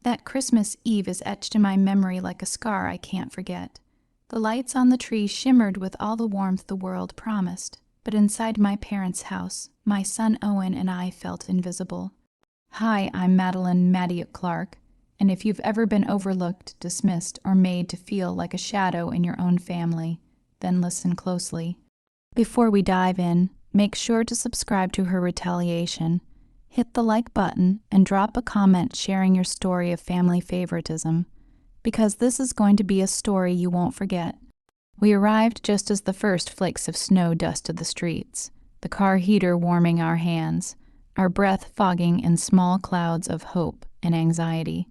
That Christmas Eve is etched in my memory like a scar I can't forget. The lights on the tree shimmered with all the warmth the world promised, but inside my parents' house, my son Owen and I felt invisible. Hi, I'm Madeline Maddie Clark, and if you've ever been overlooked, dismissed, or made to feel like a shadow in your own family, then listen closely. Before we dive in, make sure to subscribe to her Retaliation. Hit the like button and drop a comment sharing your story of family favoritism, because this is going to be a story you won't forget. We arrived just as the first flakes of snow dusted the streets, the car heater warming our hands, our breath fogging in small clouds of hope and anxiety.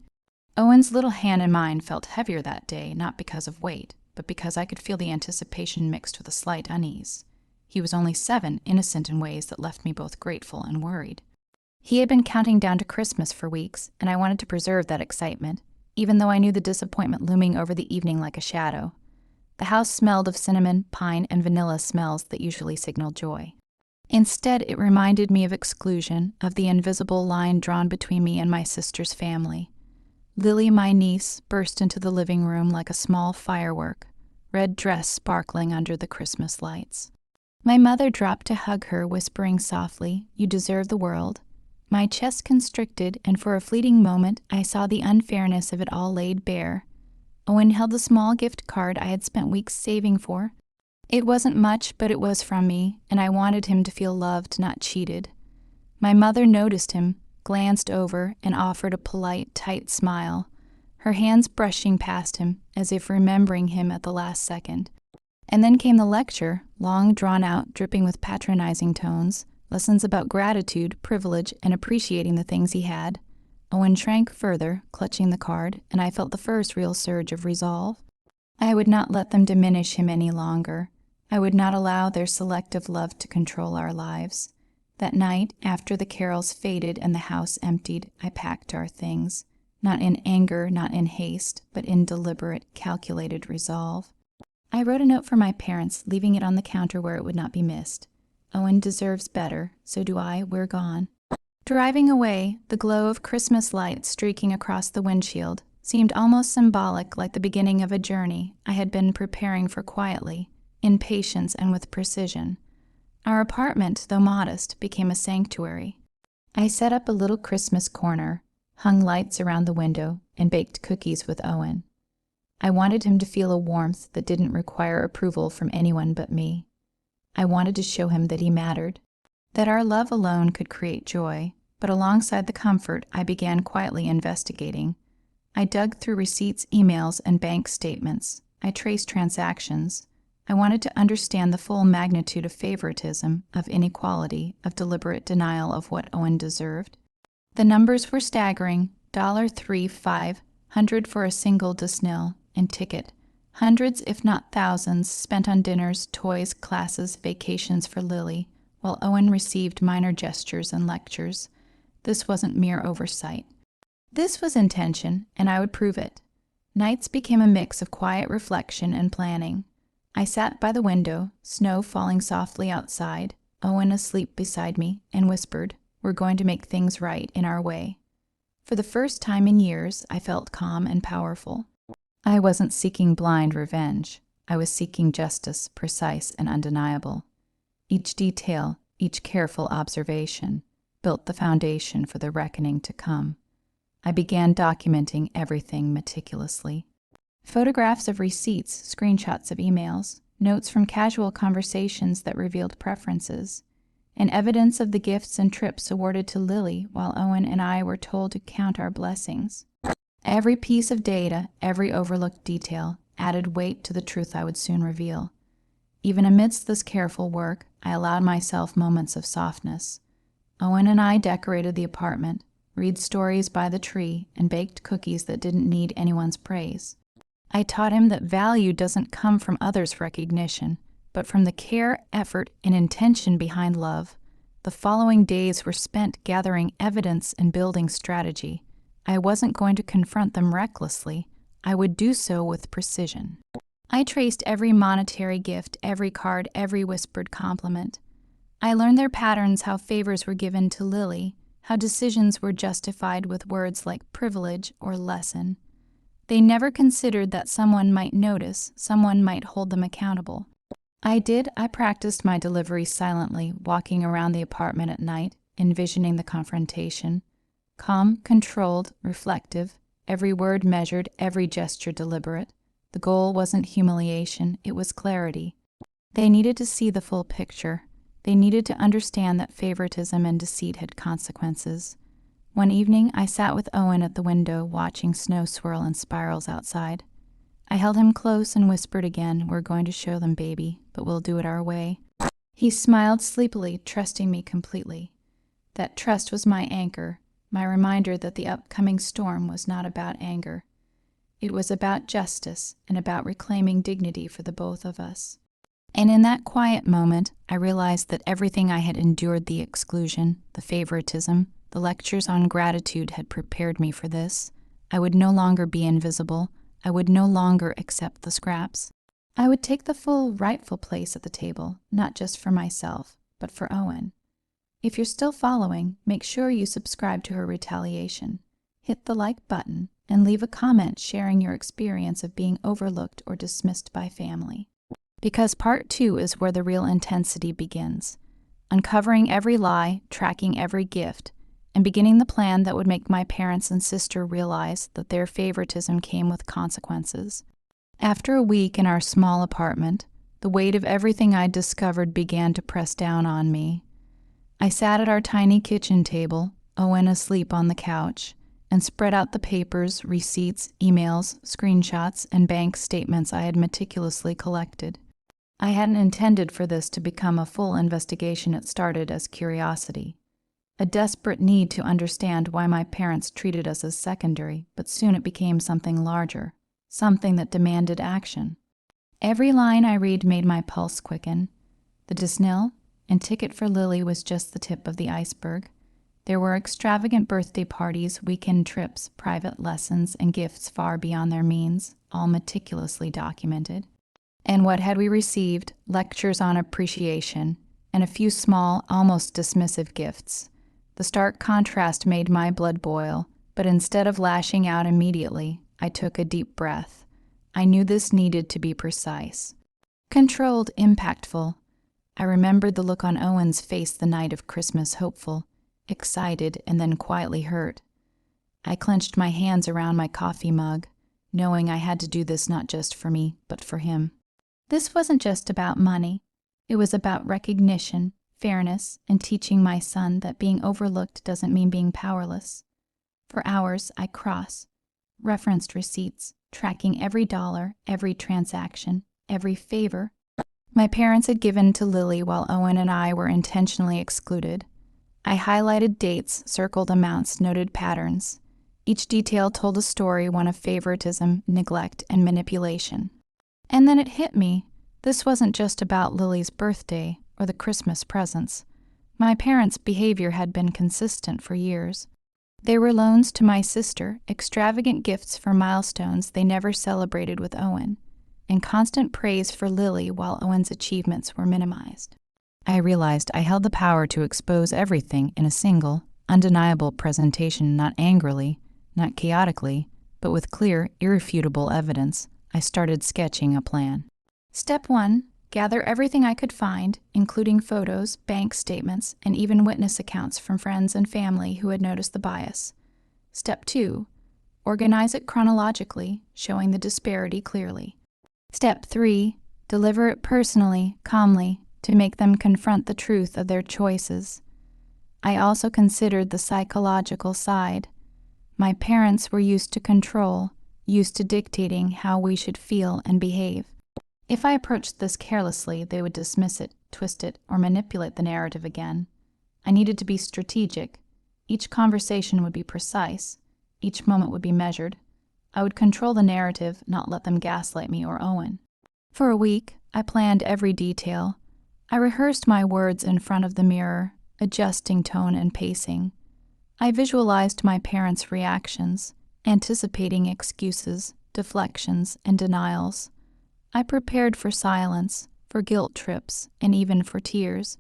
Owen's little hand in mine felt heavier that day, not because of weight, but because I could feel the anticipation mixed with a slight unease. He was only 7, innocent in ways that left me both grateful and worried. He had been counting down to Christmas for weeks, and I wanted to preserve that excitement, even though I knew the disappointment looming over the evening like a shadow. The house smelled of cinnamon, pine, and vanilla smells that usually signal joy. Instead, it reminded me of exclusion, of the invisible line drawn between me and my sister's family. Lily, my niece, burst into the living room like a small firework, red dress sparkling under the Christmas lights. My mother dropped to hug her, whispering softly, "You deserve the world." My chest constricted, and for a fleeting moment, I saw the unfairness of it all laid bare. Owen held the small gift card I had spent weeks saving for. It wasn't much, but it was from me, and I wanted him to feel loved, not cheated. My mother noticed him, glanced over, and offered a polite, tight smile, her hands brushing past him, as if remembering him at the last second. And then came the lecture, long drawn out, dripping with patronizing tones, lessons about gratitude, privilege, and appreciating the things he had. Owen shrank further, clutching the card, and I felt the first real surge of resolve. I would not let them diminish him any longer. I would not allow their selective love to control our lives. That night, after the carols faded and the house emptied, I packed our things, not in anger, not in haste, but in deliberate, calculated resolve. I wrote a note for my parents, leaving it on the counter where it would not be missed. Owen deserves better, so do I, we're gone. Driving away, the glow of Christmas lights streaking across the windshield seemed almost symbolic, like the beginning of a journey I had been preparing for quietly, in patience and with precision. Our apartment, though modest, became a sanctuary. I set up a little Christmas corner, hung lights around the window, and baked cookies with Owen. I wanted him to feel a warmth that didn't require approval from anyone but me. I wanted to show him that he mattered, that our love alone could create joy, but alongside the comfort, I began quietly investigating. I dug through receipts, emails, and bank statements. I traced transactions. I wanted to understand the full magnitude of favoritism, of inequality, of deliberate denial of what Owen deserved. The numbers were staggering: $3,500 for a single Disneyland and ticket. Hundreds, if not thousands, spent on dinners, toys, classes, vacations for Lily, while Owen received minor gestures and lectures. This wasn't mere oversight. This was intention, and I would prove it. Nights became a mix of quiet reflection and planning. I sat by the window, snow falling softly outside, Owen asleep beside me, and whispered, "We're going to make things right in our way." For the first time in years, I felt calm and powerful. I wasn't seeking blind revenge. I was seeking justice, precise and undeniable. Each detail, each careful observation, built the foundation for the reckoning to come. I began documenting everything meticulously. Photographs of receipts, screenshots of emails, notes from casual conversations that revealed preferences, and evidence of the gifts and trips awarded to Lily while Owen and I were told to count our blessings. Every piece of data, every overlooked detail, added weight to the truth I would soon reveal. Even amidst this careful work, I allowed myself moments of softness. Owen and I decorated the apartment, read stories by the tree, and baked cookies that didn't need anyone's praise. I taught him that value doesn't come from others' recognition, but from the care, effort, and intention behind love. The following days were spent gathering evidence and building strategy. I wasn't going to confront them recklessly. I would do so with precision. I traced every monetary gift, every card, every whispered compliment. I learned their patterns, how favors were given to Lily, how decisions were justified with words like privilege or lesson. They never considered that someone might notice, someone might hold them accountable. I practiced my delivery silently, walking around the apartment at night, envisioning the confrontation. Calm, controlled, reflective, every word measured, every gesture deliberate. The goal wasn't humiliation, it was clarity. They needed to see the full picture. They needed to understand that favoritism and deceit had consequences. One evening, I sat with Owen at the window, watching snow swirl in spirals outside. I held him close and whispered again, "We're going to show them, baby, but we'll do it our way." He smiled sleepily, trusting me completely. That trust was my anchor, my reminder that the upcoming storm was not about anger. It was about justice and about reclaiming dignity for the both of us. And in that quiet moment, I realized that everything I had endured, the exclusion, the favoritism, the lectures on gratitude, had prepared me for this. I would no longer be invisible. I would no longer accept the scraps. I would take the full, rightful place at the table, not just for myself, but for Owen. If you're still following, make sure you subscribe to her Retaliation. Hit the like button and leave a comment sharing your experience of being overlooked or dismissed by family. Because part 2 is where the real intensity begins. Uncovering every lie, tracking every gift, and beginning the plan that would make my parents and sister realize that their favoritism came with consequences. After a week in our small apartment, the weight of everything I'd discovered began to press down on me. I sat at our tiny kitchen table, Owen asleep on the couch, and spread out the papers, receipts, emails, screenshots, and bank statements I had meticulously collected. I hadn't intended for this to become a full investigation. It started as curiosity, a desperate need to understand why my parents treated us as secondary, but soon it became something larger, something that demanded action. Every line I read made my pulse quicken. The Disneyland and ticket for Lily was just the tip of the iceberg. There were extravagant birthday parties, weekend trips, private lessons, and gifts far beyond their means, all meticulously documented. And what had we received? Lectures on appreciation, and a few small, almost dismissive gifts. The stark contrast made my blood boil, but instead of lashing out immediately, I took a deep breath. I knew this needed to be precise. Controlled, impactful. I remembered the look on Owen's face the night of Christmas, hopeful, excited, and then quietly hurt. I clenched my hands around my coffee mug, knowing I had to do this not just for me, but for him. This wasn't just about money. It was about recognition, fairness, and teaching my son that being overlooked doesn't mean being powerless. For hours, I referenced receipts, tracking every dollar, every transaction, every favor my parents had given to Lily while Owen and I were intentionally excluded. I highlighted dates, circled amounts, noted patterns. Each detail told a story, one of favoritism, neglect, and manipulation. And then it hit me. This wasn't just about Lily's birthday or the Christmas presents. My parents' behavior had been consistent for years. There were loans to my sister, extravagant gifts for milestones they never celebrated with Owen, and constant praise for Lily while Owen's achievements were minimized. I realized I held the power to expose everything in a single, undeniable presentation, not angrily, not chaotically, but with clear, irrefutable evidence. I started sketching a plan. Step 1, gather everything I could find, including photos, bank statements, and even witness accounts from friends and family who had noticed the bias. Step 2, organize it chronologically, showing the disparity clearly. Step 3, deliver it personally, calmly, to make them confront the truth of their choices. I also considered the psychological side. My parents were used to control, used to dictating how we should feel and behave. If I approached this carelessly, they would dismiss it, twist it, or manipulate the narrative again. I needed to be strategic. Each conversation would be precise. Each moment would be measured. I would control the narrative, not let them gaslight me or Owen. For a week, I planned every detail. I rehearsed my words in front of the mirror, adjusting tone and pacing. I visualized my parents' reactions, anticipating excuses, deflections, and denials. I prepared for silence, for guilt trips, and even for tears.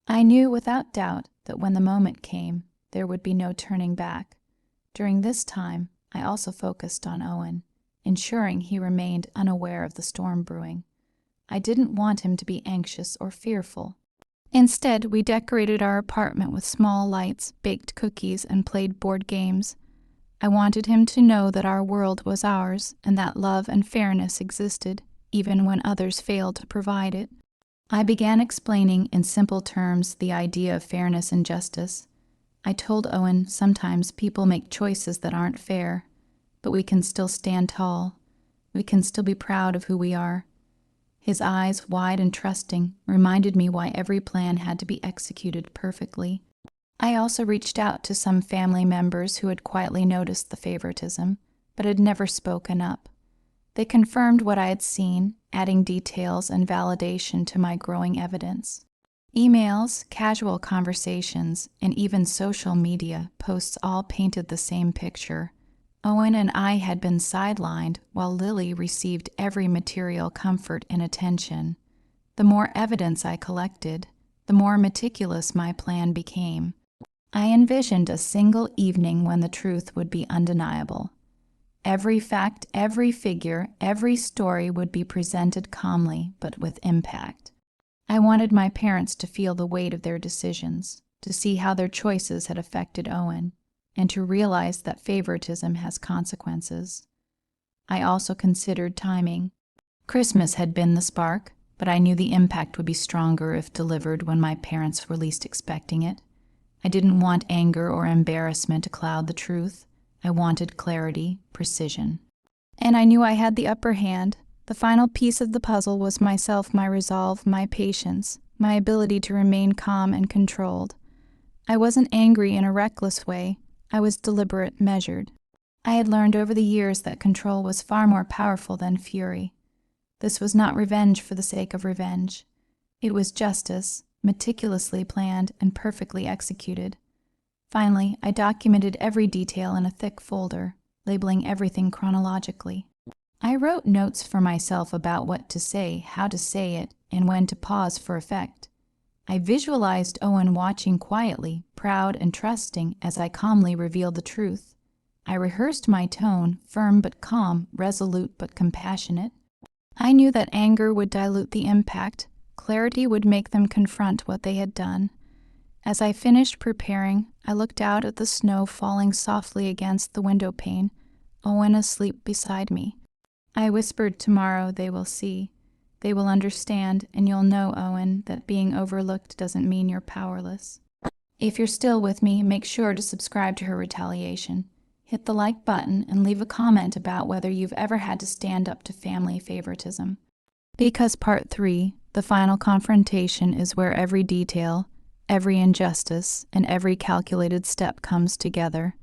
I knew without doubt that when the moment came, there would be no turning back. During this time, I also focused on Owen, ensuring he remained unaware of the storm brewing. I didn't want him to be anxious or fearful. Instead, we decorated our apartment with small lights, baked cookies, and played board games. I wanted him to know that our world was ours and that love and fairness existed, even when others failed to provide it. I began explaining in simple terms the idea of fairness and justice. I told Owen sometimes people make choices that aren't fair, but we can still stand tall. We can still be proud of who we are. His eyes, wide and trusting, reminded me why every plan had to be executed perfectly. I also reached out to some family members who had quietly noticed the favoritism, but had never spoken up. They confirmed what I had seen, adding details and validation to my growing evidence. Emails, casual conversations, and even social media posts all painted the same picture. Owen and I had been sidelined while Lily received every material comfort and attention. The more evidence I collected, the more meticulous my plan became. I envisioned a single evening when the truth would be undeniable. Every fact, every figure, every story would be presented calmly, but with impact. I wanted my parents to feel the weight of their decisions, to see how their choices had affected Owen, and to realize that favoritism has consequences. I also considered timing. Christmas had been the spark, but I knew the impact would be stronger if delivered when my parents were least expecting it. I didn't want anger or embarrassment to cloud the truth. I wanted clarity, precision. And I knew I had the upper hand. The final piece of the puzzle was myself, my resolve, my patience, my ability to remain calm and controlled. I wasn't angry in a reckless way. I was deliberate, measured. I had learned over the years that control was far more powerful than fury. This was not revenge for the sake of revenge. It was justice, meticulously planned and perfectly executed. Finally, I documented every detail in a thick folder, labeling everything chronologically. I wrote notes for myself about what to say, how to say it, and when to pause for effect. I visualized Owen watching quietly, proud and trusting, as I calmly revealed the truth. I rehearsed my tone, firm but calm, resolute but compassionate. I knew that anger would dilute the impact, clarity would make them confront what they had done. As I finished preparing, I looked out at the snow falling softly against the window pane, Owen asleep beside me. I whispered, "Tomorrow they will see. They will understand, and you'll know, Owen, that being overlooked doesn't mean you're powerless." If you're still with me, make sure to subscribe to her Retaliation. Hit the like button and leave a comment about whether you've ever had to stand up to family favoritism. Because Part 3, the final confrontation, is where every detail, every injustice, and every calculated step comes together.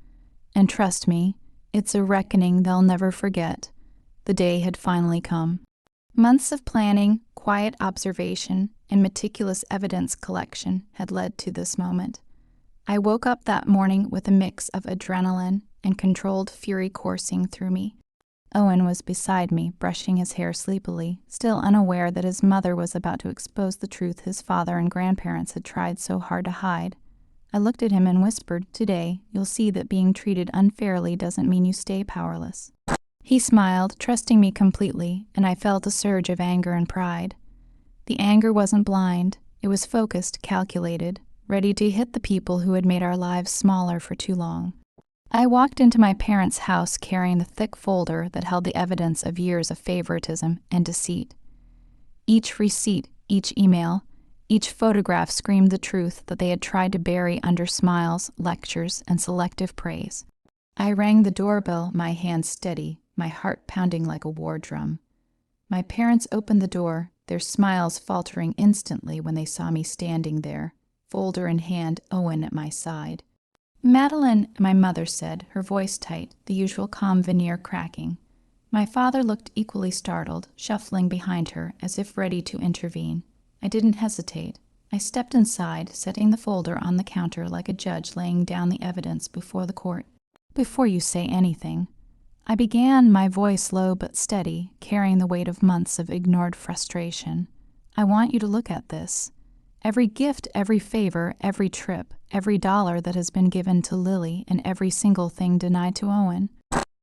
And trust me, it's a reckoning they'll never forget. The day had finally come. Months of planning, quiet observation, and meticulous evidence collection had led to this moment. I woke up that morning with a mix of adrenaline and controlled fury coursing through me. Owen was beside me, brushing his hair sleepily, still unaware that his mother was about to expose the truth his father and grandparents had tried so hard to hide. I looked at him and whispered, "Today, you'll see that being treated unfairly doesn't mean you stay powerless." He smiled, trusting me completely, and I felt a surge of anger and pride. The anger wasn't blind. It was focused, calculated, ready to hit the people who had made our lives smaller for too long. I walked into my parents' house carrying the thick folder that held the evidence of years of favoritism and deceit. Each receipt, each email, each photograph screamed the truth that they had tried to bury under smiles, lectures, and selective praise. I rang the doorbell, my hands steady, my heart pounding like a war drum. My parents opened the door, their smiles faltering instantly when they saw me standing there, folder in hand, Owen at my side. "Madeline," my mother said, her voice tight, the usual calm veneer cracking. My father looked equally startled, shuffling behind her, as if ready to intervene. I didn't hesitate. I stepped inside, setting the folder on the counter like a judge laying down the evidence before the court. "Before you say anything," I began, my voice low but steady, carrying the weight of months of ignored frustration, "I want you to look at this. Every gift, every favor, every trip, every dollar that has been given to Lily, and every single thing denied to Owen.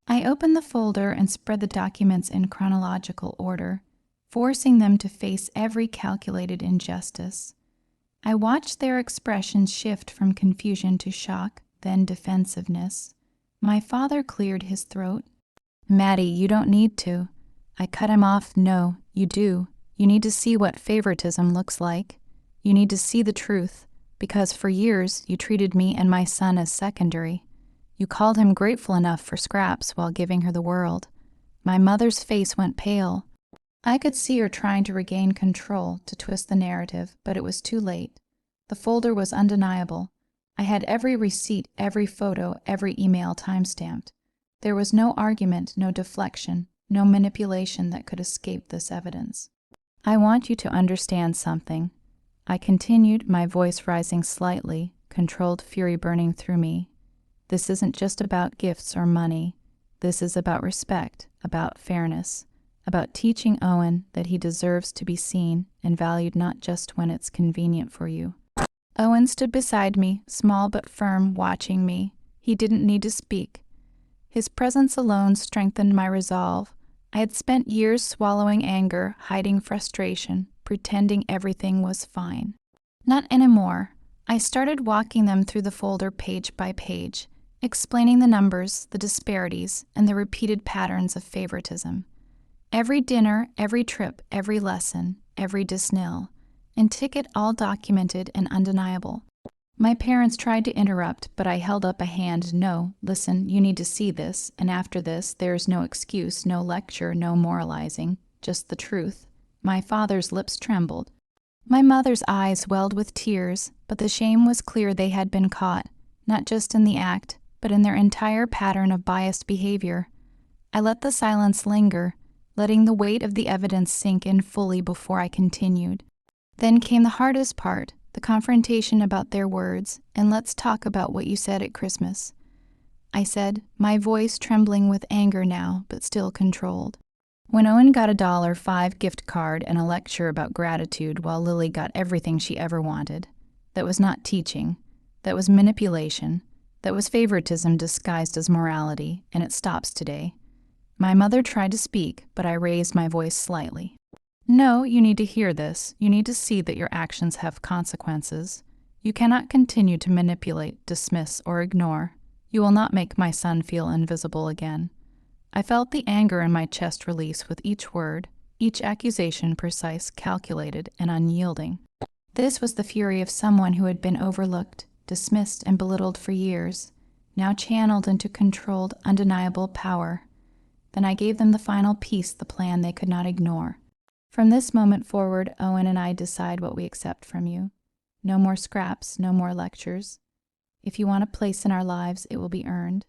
I opened the folder and spread the documents in chronological order, forcing them to face every calculated injustice. I watched their expressions shift from confusion to shock, then defensiveness. My father cleared his throat. "Maddie, you don't need to." I cut him off. "No, you do. You need to see what favoritism looks like. You need to see the truth, because for years you treated me and my son as secondary. You called him grateful enough for scraps while giving her the world." My mother's face went pale. I could see her trying to regain control, to twist the narrative, but it was too late. The folder was undeniable. I had every receipt, every photo, every email timestamped. There was no argument, no deflection, no manipulation that could escape this evidence. "I want you to understand something," I continued, my voice rising slightly, controlled fury burning through me. "This isn't just about gifts or money. This is about respect, about fairness, about teaching Owen that he deserves to be seen and valued not just when it's convenient for you." Owen stood beside me, small but firm, watching me. He didn't need to speak. His presence alone strengthened my resolve. I had spent years swallowing anger, hiding frustration, pretending everything was fine. Not anymore. I started walking them through the folder page by page, explaining the numbers, the disparities, and the repeated patterns of favoritism. Every dinner, every trip, every lesson, every Disneyland, and ticket all documented and undeniable. My parents tried to interrupt, but I held up a hand. "No, listen, you need to see this, and after this, there is no excuse, no lecture, no moralizing, just the truth." My father's lips trembled. My mother's eyes welled with tears, but the shame was clear. They had been caught, not just in the act, but in their entire pattern of biased behavior. I let the silence linger, letting the weight of the evidence sink in fully before I continued. Then came the hardest part, the confrontation about their words, and "Let's talk about what you said at Christmas," I said, my voice trembling with anger now, but still controlled. "When Owen got a $5 gift card and a lecture about gratitude while Lily got everything she ever wanted, that was not teaching, that was manipulation, that was favoritism disguised as morality, and it stops today." My mother tried to speak, but I raised my voice slightly. "No, you need to hear this. You need to see that your actions have consequences. You cannot continue to manipulate, dismiss, or ignore. You will not make my son feel invisible again." I felt the anger in my chest release with each word, each accusation precise, calculated, and unyielding. This was the fury of someone who had been overlooked, dismissed, and belittled for years, now channeled into controlled, undeniable power. Then I gave them the final piece, the plan they could not ignore. "From this moment forward, Owen and I decide what we accept from you. No more scraps, no more lectures. If you want a place in our lives, it will be earned.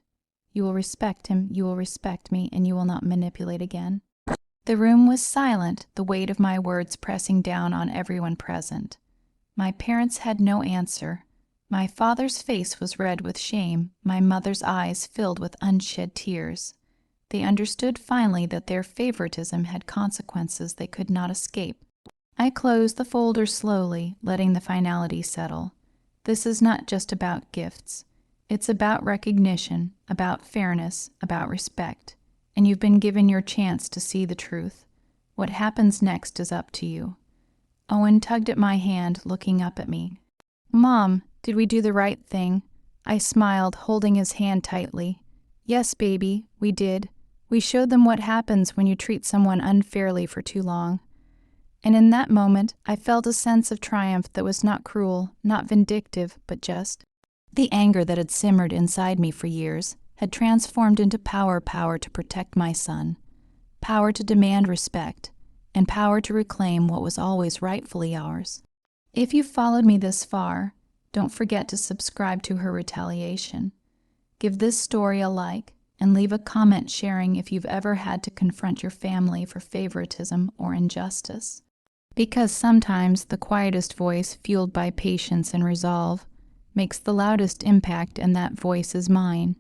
You will respect him, you will respect me, and you will not manipulate again." The room was silent, the weight of my words pressing down on everyone present. My parents had no answer. My father's face was red with shame, my mother's eyes filled with unshed tears. They understood finally that their favoritism had consequences they could not escape. I closed the folder slowly, letting the finality settle. This is not just about gifts. It's about recognition, about fairness, about respect. And you've been given your chance to see the truth. What happens next is up to you. Owen tugged at my hand, looking up at me. "Mom, did we do the right thing?" I smiled, holding his hand tightly. "Yes, baby, we did. We showed them what happens when you treat someone unfairly for too long." And in that moment, I felt a sense of triumph that was not cruel, not vindictive, but just. The anger that had simmered inside me for years had transformed into power to protect my son, power to demand respect, and power to reclaim what was always rightfully ours. If you've followed me this far, don't forget to subscribe to her Retaliation. Give this story a like, and leave a comment sharing if you've ever had to confront your family for favoritism or injustice. Because sometimes the quietest voice, fueled by patience and resolve, makes the loudest impact, and that voice is mine.